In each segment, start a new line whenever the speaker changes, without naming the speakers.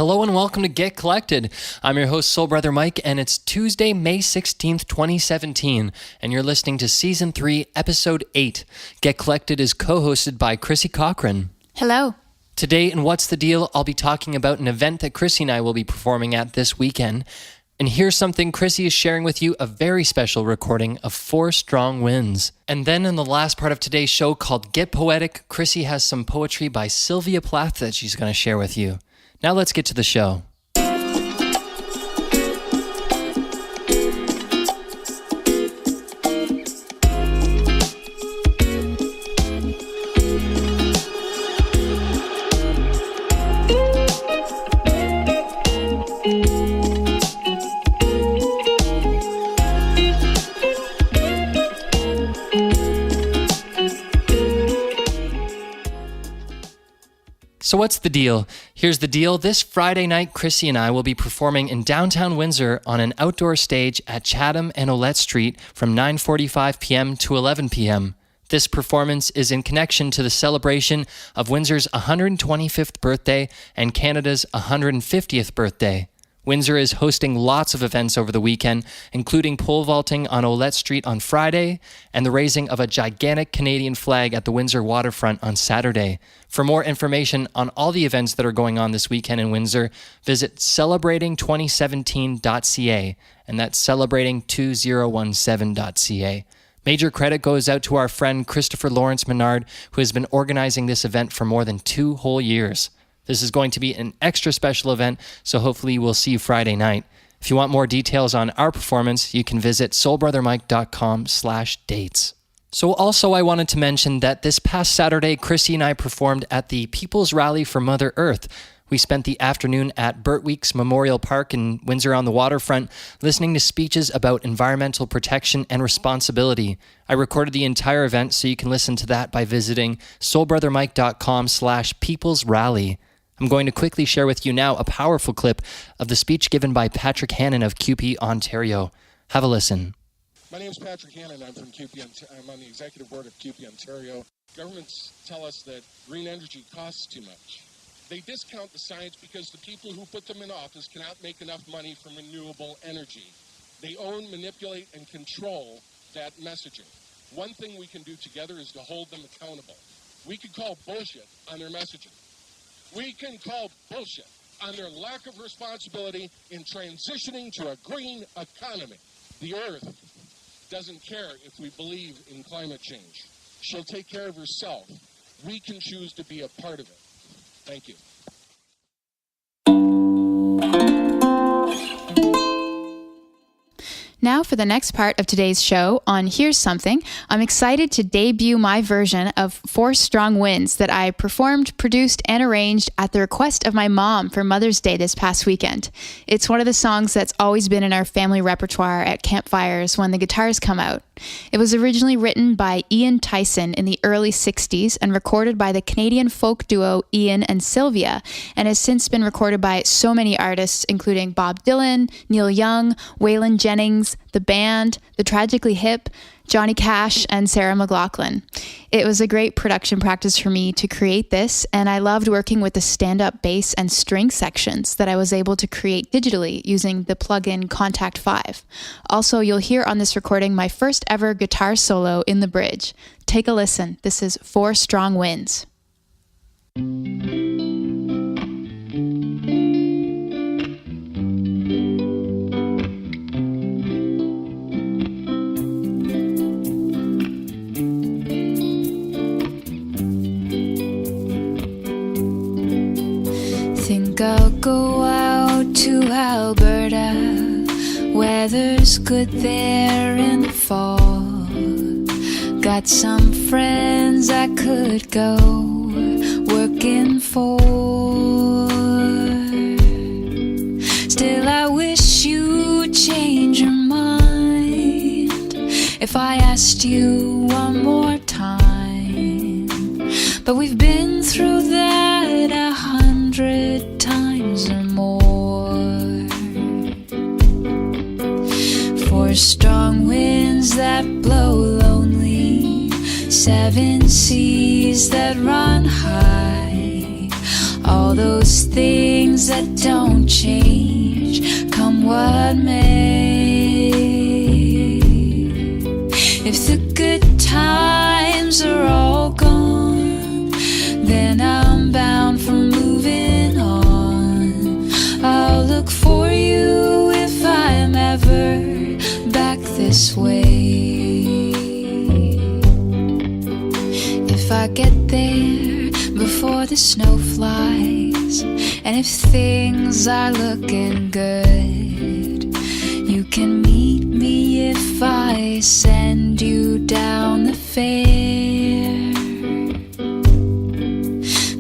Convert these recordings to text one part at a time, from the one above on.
Hello and welcome to Get Collected. I'm your host, Soul Brother Mike, and it's Tuesday, May 16th, 2017, and you're listening to Season 3, Episode 8. Get Collected is co-hosted by Chrissy Cochran.
Hello.
Today in What's the Deal, I'll be talking about an event that Chrissy and I will be performing at this weekend. And here's something Chrissy is sharing with you, a very special recording of 4 Strong Winds. And then in the last part of today's show called Get Poetic, Chrissy has some poetry by Sylvia Plath that she's going to share with you. Now let's get to the show. So what's the deal? Here's the deal. This Friday night, Chrissy and I will be performing in downtown Windsor on an outdoor stage at Chatham and Olette Street from 9:45 p.m. to 11 p.m. This performance is in connection to the celebration of Windsor's 125th birthday and Canada's 150th birthday. Windsor is hosting lots of events over the weekend, including pole vaulting on Olette Street on Friday and the raising of a gigantic Canadian flag at the Windsor waterfront on Saturday. For more information on all the events that are going on this weekend in Windsor, visit celebrating2017.ca, and that's celebrating2017.ca. Major credit goes out to our friend Christopher Lawrence Menard, who has been organizing this event for more than 2 whole years. This is going to be an extra special event, so hopefully we'll see you Friday night. If you want more details on our performance, you can visit soulbrothermike.com/dates. So also I wanted to mention that this past Saturday, Chrissy and I performed at the People's Rally for Mother Earth. We spent the afternoon at Burt Weeks Memorial Park in Windsor on the waterfront, listening to speeches about environmental protection and responsibility. I recorded the entire event, so you can listen to that by visiting soulbrothermike.com/peoplesrally. I'm going to quickly share with you now a powerful clip of the speech given by Patrick Hannon of CUPE, Ontario. Have a listen.
My name is Patrick Hannon. I'm from CUPE. I'm on the executive board of CUPE, Ontario. Governments tell us that green energy costs too much. They discount the science because the people who put them in office cannot make enough money from renewable energy. They own, manipulate, and control that messaging. One thing we can do together is to hold them accountable. We could call bullshit on their messaging. We can call bullshit on their lack of responsibility in transitioning to a green economy. The Earth doesn't care if we believe in climate change. She'll take care of herself. We can choose to be a part of it. Thank you.
Now for the next part of today's show on Here's Something, I'm excited to debut my version of 4 Strong Winds that I performed, produced, and arranged at the request of my mom for Mother's Day this past weekend. It's one of the songs that's always been in our family repertoire at campfires when the guitars come out. It was originally written by Ian Tyson in the early 60s and recorded by the Canadian folk duo Ian and Sylvia, and has since been recorded by so many artists including Bob Dylan, Neil Young, Waylon Jennings, The Band, The Tragically Hip, Johnny Cash, and Sarah McLachlan. It was a great production practice for me to create this, and I loved working with the stand-up bass and string sections that I was able to create digitally using the plugin Contact 5. Also, you'll hear on this recording my first ever guitar solo in the bridge. Take a listen. This is 4 Strong Winds.
I'll go out to Alberta. Weather's good there in the fall. Got some friends I could go working for. Still I wish you'd change your mind if I asked you one more time. But we've been through that 100 times or more. 4 strong winds that blow lonely, 7 seas that run high, all those things that don't change, come what may. If the good times are all gone, then I'm bound for moving on. I'll look for you if I'm ever back this way. If I get there before the snow flies, and if things are looking good, you can meet me if I send you down the fair.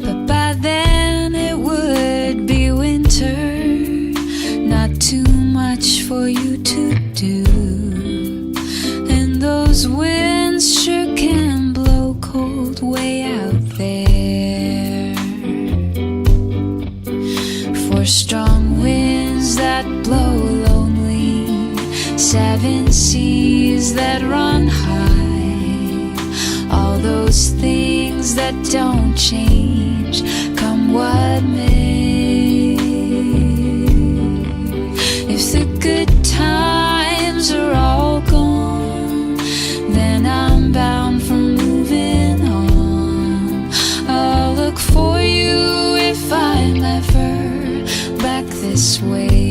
But by then it would be winter, not too much for you to do, and those winds sure can blow cold way out there. For strong winds that blow lonely, 7 seas that run high, all those things that don't change, come what may. If the good times are all gone, then I'm bound for moving on. I'll look for you if I'm ever back this way.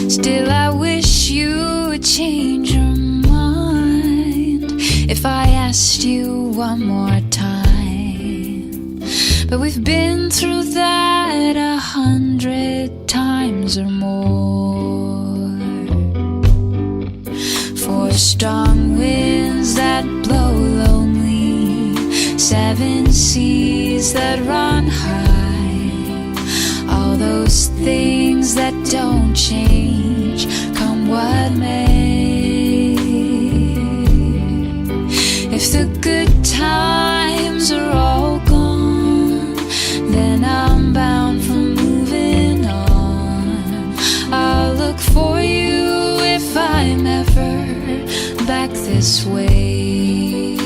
Still I wish you would change your mind if I asked you one more time. But we've been through that 100 times or more. For strong winds that blow lonely, 7 seas that run high, all those things that don't change, come what may. If the good times are all gone, then I'm bound for moving on. I'll look for you if I'm ever back this way.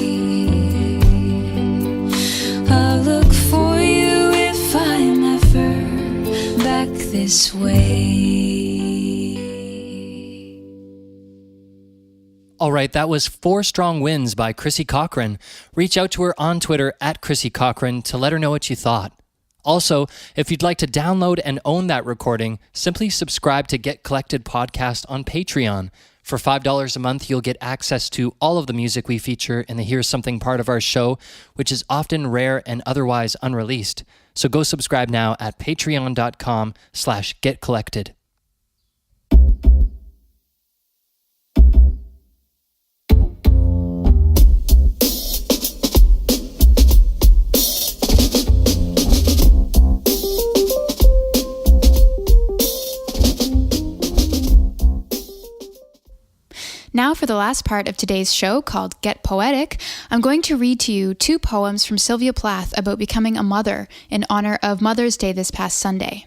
I'll look for you if I'm ever back this way.
All right, that was 4 Strong Winds by Chrissy Cochran. Reach out to her on Twitter at Chrissy Cochran to let her know what you thought. Also, if you'd like to download and own that recording, simply subscribe to Get Collected Podcast on Patreon. For $5 a month, you'll get access to all of the music we feature in the Here's Something part of our show, which is often rare and otherwise unreleased. So go subscribe now at patreon.com/getcollected.
Now for the last part of today's show, called Get Poetic, I'm going to read to you 2 poems from Sylvia Plath about becoming a mother in honor of Mother's Day this past Sunday.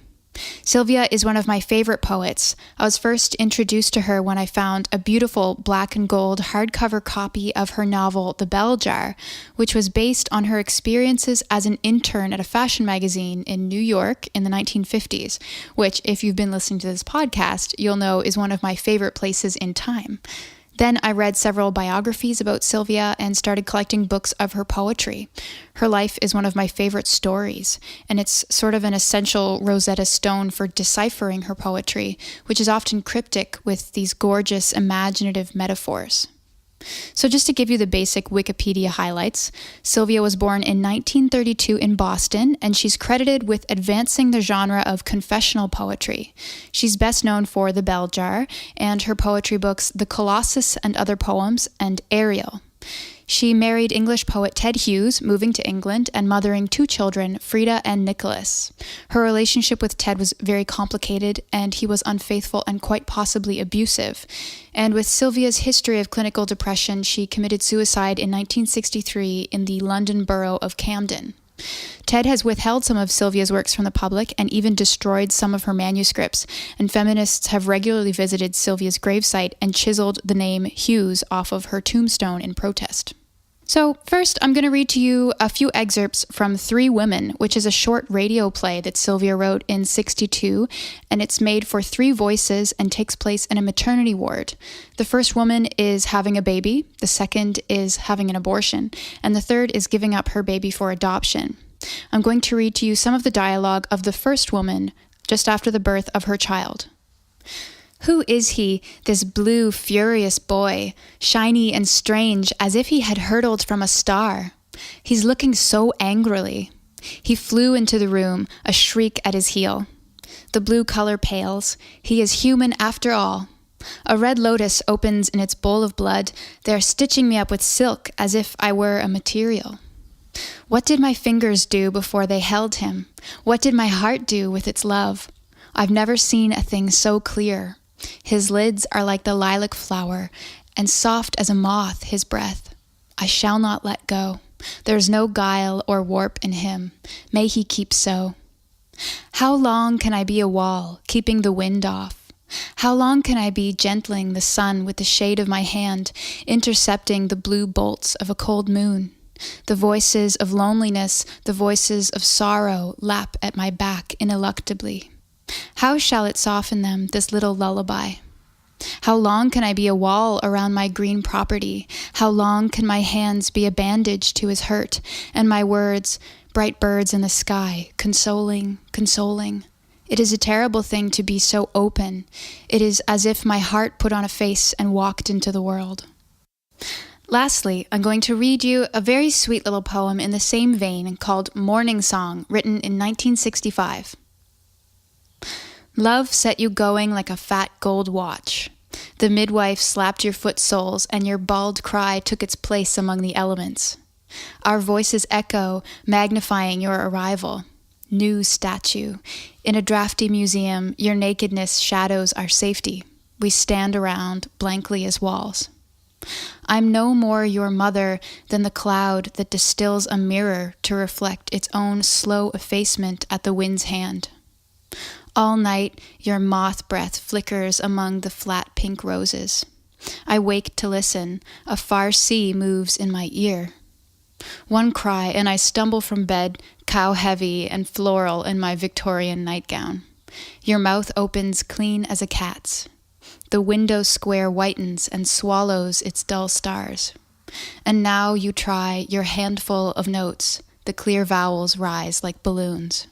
Sylvia is one of my favorite poets. I was first introduced to her when I found a beautiful black and gold hardcover copy of her novel, The Bell Jar, which was based on her experiences as an intern at a fashion magazine in New York in the 1950s, which, if you've been listening to this podcast, you'll know is one of my favorite places in time. Then I read several biographies about Sylvia and started collecting books of her poetry. Her life is one of my favorite stories, and it's sort of an essential Rosetta Stone for deciphering her poetry, which is often cryptic with these gorgeous, imaginative metaphors. So just to give you the basic Wikipedia highlights, Sylvia was born in 1932 in Boston, and she's credited with advancing the genre of confessional poetry. She's best known for The Bell Jar and her poetry books The Colossus and Other Poems and Ariel. She married English poet Ted Hughes, moving to England and mothering 2 children, Frida and Nicholas. Her relationship with Ted was very complicated, and he was unfaithful and quite possibly abusive. And with Sylvia's history of clinical depression, she committed suicide in 1963 in the London borough of Camden. Ted has withheld some of Sylvia's works from the public and even destroyed some of her manuscripts, and feminists have regularly visited Sylvia's gravesite and chiseled the name Hughes off of her tombstone in protest. So first, I'm going to read to you a few excerpts from 3 Women, which is a short radio play that Sylvia wrote in '62, and it's made for 3 voices and takes place in a maternity ward. The first woman is having a baby, the second is having an abortion, and the third is giving up her baby for adoption. I'm going to read to you some of the dialogue of the first woman just after the birth of her child. Who is he, this blue, furious boy, shiny and strange as if he had hurtled from a star? He's looking so angrily. He flew into the room, a shriek at his heel. The blue color pales. He is human after all. A red lotus opens in its bowl of blood. They're stitching me up with silk as if I were a material. What did my fingers do before they held him? What did my heart do with its love? I've never seen a thing so clear. His lids are like the lilac flower, and soft as a moth his breath. I shall not let go. There's no guile or warp in him. May he keep so. How long can I be a wall, keeping the wind off? How long can I be gentling the sun with the shade of my hand, intercepting the blue bolts of a cold moon? The voices of loneliness, the voices of sorrow lap at my back ineluctably. How shall it soften them, this little lullaby? How long can I be a wall around my green property? How long can my hands be a bandage to his hurt, and my words, bright birds in the sky, consoling, consoling? It is a terrible thing to be so open. It is as if my heart put on a face and walked into the world. Lastly, I'm going to read you a very sweet little poem in the same vein called Morning Song, written in 1965. Love set you going like a fat gold watch. The midwife slapped your foot soles, and your bald cry took its place among the elements. Our voices echo, magnifying your arrival. New statue. In a drafty museum, your nakedness shadows our safety. We stand around, blankly as walls. I'm no more your mother than the cloud that distills a mirror to reflect its own slow effacement at the wind's hand. All night, your moth breath flickers among the flat pink roses. I wake to listen. A far sea moves in my ear. One cry, and I stumble from bed, cow-heavy and floral in my Victorian nightgown. Your mouth opens clean as a cat's. The window square whitens and swallows its dull stars. And now you try your handful of notes. The clear vowels rise like balloons.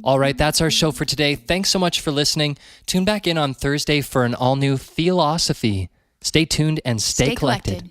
All right, that's our show for today. Thanks so much for listening. Tune back in on Thursday for an all-new Theosophy. Stay tuned and stay collected.